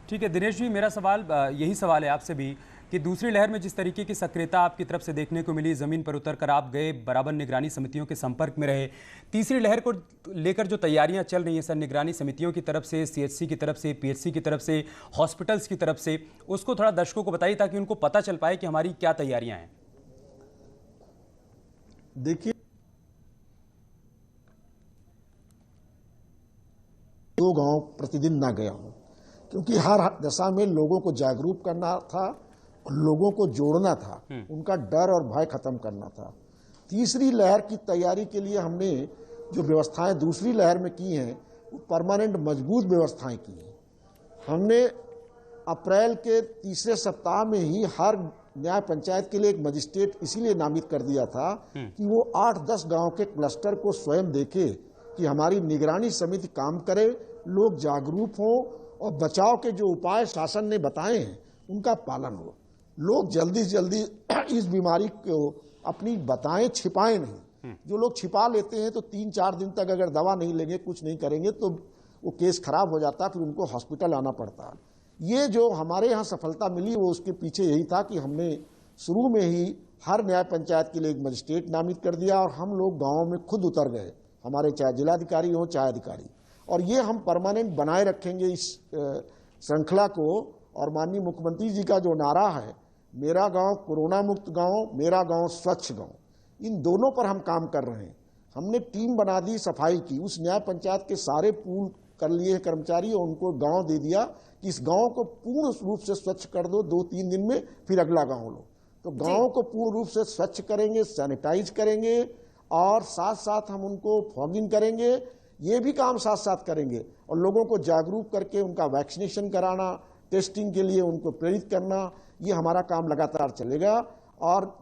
ठीक है दिनेश जी, मेरा सवाल यही सवाल है आपसे भी कि दूसरी लहर में जिस तरीके की सक्रियता आपकी तरफ से देखने को मिली, ज़मीन पर उतर कर आप गए, बराबर निगरानी समितियों के संपर्क में रहे, तीसरी लहर को लेकर जो तैयारियां चल रही हैं सर, निगरानी समितियों की तरफ से, सीएचसी की तरफ से, पीएचसी की तरफ से, हॉस्पिटल्स की तरफ से, उसको थोड़ा दर्शकों को बताइए ताकि उनको पता चल पाए कि हमारी क्या तैयारियां हैं। देखिए, 2 गांव प्रतिदिन ना गया हूं, क्योंकि हर दशा में लोगों को जागरूक करना था, लोगों को जोड़ना था, उनका डर और भय खत्म करना था। तीसरी लहर की तैयारी के लिए हमने जो व्यवस्थाएं दूसरी लहर में की हैं, वो परमानेंट मजबूत व्यवस्थाएं की हैं। हमने अप्रैल के तीसरे सप्ताह में ही हर न्याय पंचायत के लिए एक मजिस्ट्रेट इसीलिए नामित कर दिया था कि वो 8-10 गांव के क्लस्टर को स्वयं देखे कि हमारी निगरानी समिति काम करे, लोग जागरूक हों और बचाव के जो उपाय शासन ने बताए हैं उनका पालन हो। लोग जल्दी से जल्दी इस बीमारी को अपनी बताएं, छिपाएं नहीं। जो लोग छिपा लेते हैं तो 3-4 दिन तक अगर दवा नहीं लेंगे, कुछ नहीं करेंगे तो वो केस खराब हो जाता है, फिर उनको हॉस्पिटल आना पड़ता है। ये जो हमारे यहाँ सफलता मिली वो उसके पीछे यही था कि हमने शुरू में ही हर न्याय पंचायत के लिए एक मजिस्ट्रेट नामित कर दिया और हम लोग गाँव में खुद उतर गए, हमारे चाहे जिलाधिकारी हो चाहे अधिकारी, और ये हम परमानेंट बनाए रखेंगे इस श्रृंखला को। और माननीय मुख्यमंत्री जी का जो नारा है, मेरा गांव कोरोना मुक्त गांव, मेरा गांव स्वच्छ गांव, इन दोनों पर हम काम कर रहे हैं। हमने टीम बना दी सफाई की, उस न्याय पंचायत के सारे पूल कर लिए कर्मचारी और उनको गांव दे दिया कि इस गांव को पूर्ण रूप से स्वच्छ कर दो, 2-3 दिन में फिर अगला गांव लो। तो गांव को पूर्ण रूप से स्वच्छ करेंगे, सैनिटाइज करेंगे और साथ साथ हम उनको फॉगिंग करेंगे। ये भी काम साथ साथ करेंगे और लोगों को जागरूक करके उनका वैक्सीनेशन कराना, टेस्टिंग के लिए उनको प्रेरित करना, ये हमारा काम लगातार चलेगा। और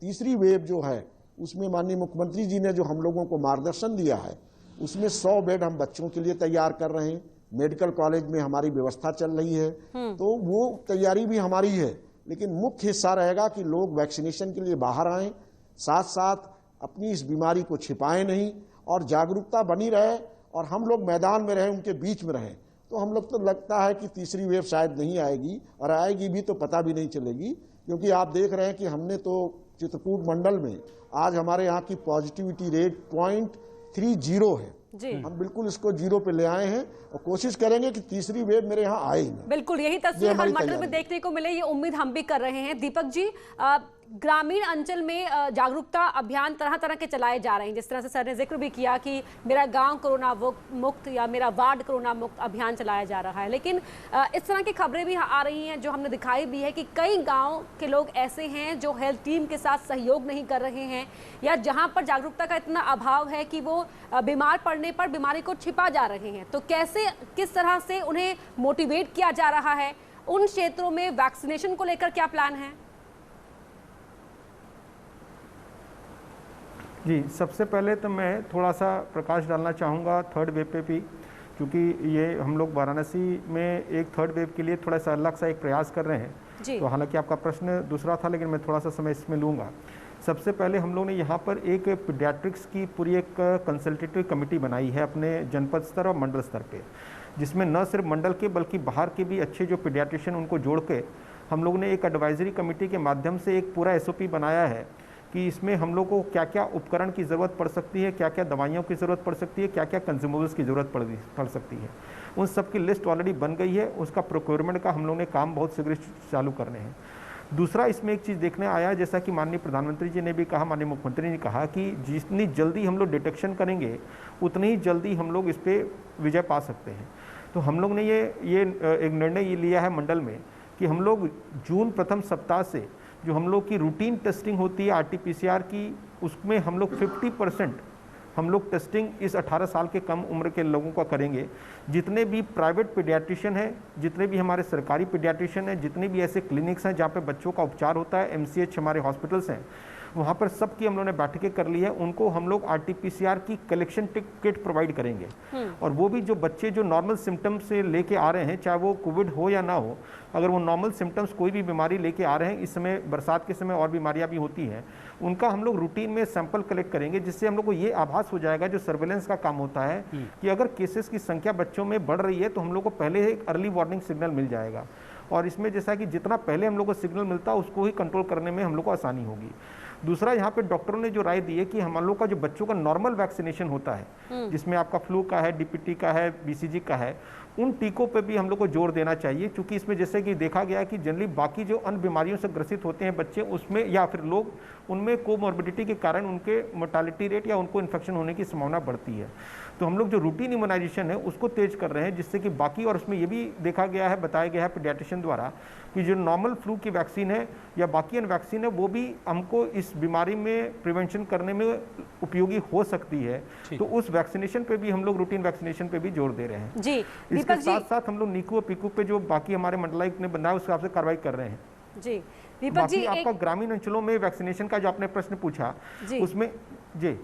तीसरी वेव जो है उसमें माननीय मुख्यमंत्री जी ने जो हम लोगों को मार्गदर्शन दिया है, उसमें 100 बेड हम बच्चों के लिए तैयार कर रहे हैं। मेडिकल कॉलेज में हमारी व्यवस्था चल रही है, तो वो तैयारी भी हमारी है। लेकिन मुख्य हिस्सा रहेगा कि लोग वैक्सीनेशन के लिए बाहर आएं, साथ साथ अपनी इस बीमारी को छिपाएं नहीं और जागरूकता बनी रहे और हम लोग मैदान में रहें, उनके बीच में रहें। तो हम लोग तो लगता है कि तीसरी वेव शायद नहीं आएगी, और आएगी भी तो पता भी नहीं चलेगी, क्योंकि आप देख रहे हैं कि हमने तो चित्रकूट मंडल में आज हमारे यहाँ की पॉजिटिविटी रेट 0.30 है। हम बिल्कुल इसको 0 पे ले आए हैं और कोशिश करेंगे कि तीसरी वेव मेरे यहाँ आए ही नहीं। बिल्कुल यही तस्वीर हर मंडल में देखने को मिले, ये उम्मीद हम भी कर रहे हैं। दीपक जी, ग्रामीण अंचल में जागरूकता अभियान तरह तरह के चलाए जा रहे हैं, जिस तरह से सर ने जिक्र भी किया कि मेरा गांव कोरोना मुक्त या मेरा वार्ड कोरोना मुक्त अभियान चलाया जा रहा है। लेकिन इस तरह की खबरें भी आ रही हैं जो हमने दिखाई भी है कि कई गांव के लोग ऐसे हैं जो हेल्थ टीम के साथ सहयोग नहीं कर रहे हैं, या जहां पर जागरूकता का इतना अभाव है कि वो बीमार पड़ने पर बीमारी को छिपा जा रहे हैं। तो कैसे, किस तरह से उन्हें मोटिवेट किया जा रहा है? उन क्षेत्रों में वैक्सीनेशन को लेकर क्या प्लान है? जी, सबसे पहले तो मैं थोड़ा सा प्रकाश डालना चाहूँगा थर्ड वेव पे भी, क्योंकि ये हम लोग वाराणसी में एक थर्ड वेव के लिए थोड़ा सा अलग सा एक प्रयास कर रहे हैं। तो हालांकि आपका प्रश्न दूसरा था, लेकिन मैं थोड़ा सा समय इसमें लूँगा। सबसे पहले हम लोग ने यहाँ पर एक पीडियाट्रिक्स की पूरी एक कंसल्टेटिव कमेटी बनाई है अपने जनपद स्तर और मंडल स्तर पे, जिसमें न सिर्फ मंडल के बल्कि बाहर के भी अच्छे जो पीडियाट्रिशियन उनको जोड़ के हम लोग ने एक एडवाइजरी कमेटी के माध्यम से एक पूरा SOP बनाया है कि इसमें हम लोग को क्या क्या उपकरण की ज़रूरत पड़ सकती है, क्या क्या दवाइयों की ज़रूरत पड़ सकती है, क्या क्या कंज्यूमेबल्स की ज़रूरत पड़ सकती है। उन सब की लिस्ट ऑलरेडी बन गई है। उसका प्रोक्योरमेंट का हम लोग ने काम बहुत शीघ्र चालू करने हैं। दूसरा, इसमें एक चीज़ देखने आया, जैसा कि माननीय प्रधानमंत्री जी ने भी कहा, माननीय मुख्यमंत्री ने कहा कि जितनी जल्दी हम लोग डिटेक्शन करेंगे उतनी ही जल्दी हम लोग इस पर विजय पा सकते हैं। तो हम लोग ने ये एक निर्णय लिया है मंडल में कि हम लोग जून प्रथम सप्ताह से जो हम लोग की रूटीन टेस्टिंग होती है RT-PCR की, उसमें हम लोग 50% हम लोग टेस्टिंग इस 18 साल के कम उम्र के लोगों का करेंगे। जितने भी प्राइवेट पीडियाट्रिशियन हैं, जितने भी हमारे सरकारी पीडियाट्रिशियन हैं, जितने भी ऐसे क्लिनिक्स हैं जहाँ पे बच्चों का उपचार होता है, MCH हमारे हॉस्पिटल्स हैं, वहाँ पर सबकी हम लोगों ने बैठकें कर ली है, उनको हम लोग RT-PCR की कलेक्शन किट प्रोवाइड करेंगे। और वो भी जो बच्चे जो नॉर्मल सिम्टम्स से लेके आ रहे हैं, चाहे वो कोविड हो या ना हो, अगर वो नॉर्मल सिम्टम्स कोई भी बीमारी लेके आ रहे हैं, इस समय बरसात के समय और बीमारियां भी होती हैं, उनका हम लोग रूटीन में सैंपल कलेक्ट करेंगे, जिससे हम लोग को ये आभास हो जाएगा, जो सर्वेलेंस का काम होता है, कि अगर केसेस की संख्या बच्चों में बढ़ रही है तो हम लोग को पहले एक अर्ली वार्निंग सिग्नल मिल जाएगा। और इसमें जैसा कि जितना पहले हम लोग को सिग्नल मिलता है उसको ही कंट्रोल करने में हम लोग को आसानी होगी। दूसरा, यहाँ पे डॉक्टरों ने जो राय दी है कि हम लोग का जो बच्चों का नॉर्मल वैक्सीनेशन होता है, जिसमें आपका फ्लू का है, DPT का है, BCG का है, उन टीकों पे भी हम लोग को जोर देना चाहिए, क्योंकि इसमें जैसे कि देखा गया है कि जनरली बाकी जो अन्य बीमारियों से ग्रसित होते हैं बच्चे, उसमें या फिर लोग, उनमें कोमॉर्बिडिटी के कारण उनके मोर्टालिटी रेट या उनको इन्फेक्शन होने की संभावना बढ़ती है। तो हम लोग जो रूटीन इम्यूनाइजेशन है उसको तेज कर रहे हैं, जिससे कि बाकी, और उसमें ये भी देखा गया है, बताया गया है पीडियाट्रिशियन द्वारा, कि जो नॉर्मल फ्लू की वैक्सीन है या बाकी अन्य वैक्सीन है, वो भी हमको इस बीमारी में प्रिवेंशन करने में उपयोगी हो सकती है। तो उस वैक्सीनेशन पे भी हम लोग, रूटीन वैक्सीनेशन पे भी जोर दे रहे हैं जी। इसके साथ साथ हम लोग नीकू और पीकू पे जो बाकी हमारे मंडलायुक्त ने बनाया, उस हिसाब से कार्रवाई कर रहे हैं। जी दीपक जी, आपका ग्रामीण अंचलों में वैक्सीनेशन का जो आपने प्रश्न पूछा, उसमें जी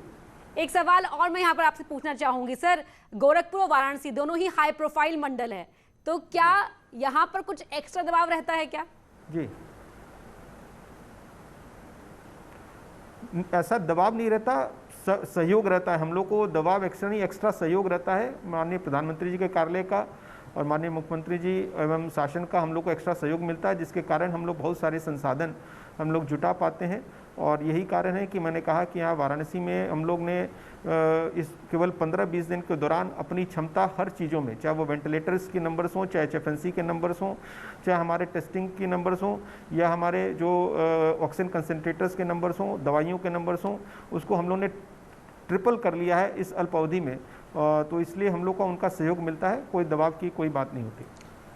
एक सवाल और मैं यहाँ पर आपसे पूछना चाहूंगी सर, गोरखपुर और वाराणसी दोनों ही हाई प्रोफाइल मंडल है, तो क्या यहाँ पर कुछ एक्स्ट्रा दबाव रहता है क्या? जी, ऐसा दबाव नहीं रहता, सहयोग रहता है। हम लोग को दबाव एक्स्ट्रा नहीं, एक्स्ट्रा सहयोग रहता है माननीय प्रधानमंत्री जी के कार्यालय का और माननीय मुख्यमंत्री जी एवं शासन का हम लोग को एक्स्ट्रा सहयोग मिलता है, जिसके कारण हम लोग बहुत सारे संसाधन हम लोग जुटा पाते हैं। और यही कारण है कि मैंने कहा कि यहाँ वाराणसी में हम लोग ने इस केवल 15-20 दिन के दौरान अपनी क्षमता हर चीज़ों में, चाहे वो वेंटिलेटर्स के नंबर्स हों, चाहे HFNC के नंबर्स हों, चाहे हमारे टेस्टिंग के नंबर्स हों, या हमारे जो ऑक्सीजन कंसनट्रेटर्स के नंबर्स हों, दवाइयों के नंबर्स हों, उसको हम लोग ने ट्रिपल कर लिया है इस अल्प अवधि में। तो इसलिए हम लोग को उनका सहयोग मिलता है, कोई दबाव की कोई बात नहीं होती।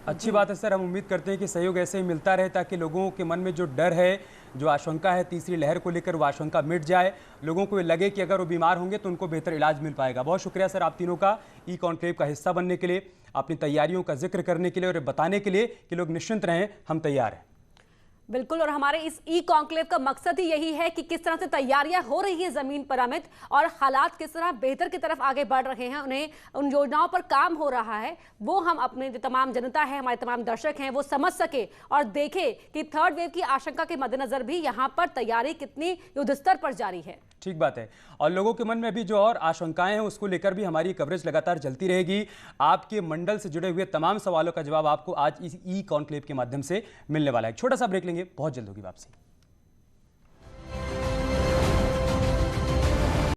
अच्छी बात है सर, हम उम्मीद करते हैं कि सहयोग ऐसे ही मिलता रहे, ताकि लोगों के मन में जो डर है, जो आशंका है तीसरी लहर को लेकर, वो आशंका मिट जाए, लोगों को लगे कि अगर वो बीमार होंगे तो उनको बेहतर इलाज मिल पाएगा। बहुत शुक्रिया सर आप तीनों का ई कॉन्क्लेव का हिस्सा बनने के लिए, अपनी तैयारियों का जिक्र करने के लिए और बताने के लिए कि लोग निश्चिंत रहें, हम तैयार हैं। बिल्कुल, और हमारे इस ई कॉन्क्लेव का मकसद ही यही है कि किस तरह से तैयारियां हो रही हैं जमीन पर अमित, और हालात किस तरह बेहतर की तरफ आगे बढ़ रहे हैं, उन्हें उन योजनाओं पर काम हो रहा है, वो हम अपने जो तमाम जनता है, हमारे तमाम दर्शक हैं, वो समझ सके और देखे कि थर्ड वेव की आशंका के मद्देनजर भी यहाँ पर तैयारी कितनी युद्ध स्तर पर जारी है। ठीक बात है, और लोगों के मन में भी जो और आशंकाएं हैं उसको लेकर भी हमारी कवरेज लगातार चलती रहेगी। आपके मंडल से जुड़े हुए तमाम सवालों का जवाब आपको आज इस ई कॉन्क्लेव के माध्यम से मिलने वाला है। छोटा सा ब्रेक लेंगे, बहुत जल्द होगी वापसी।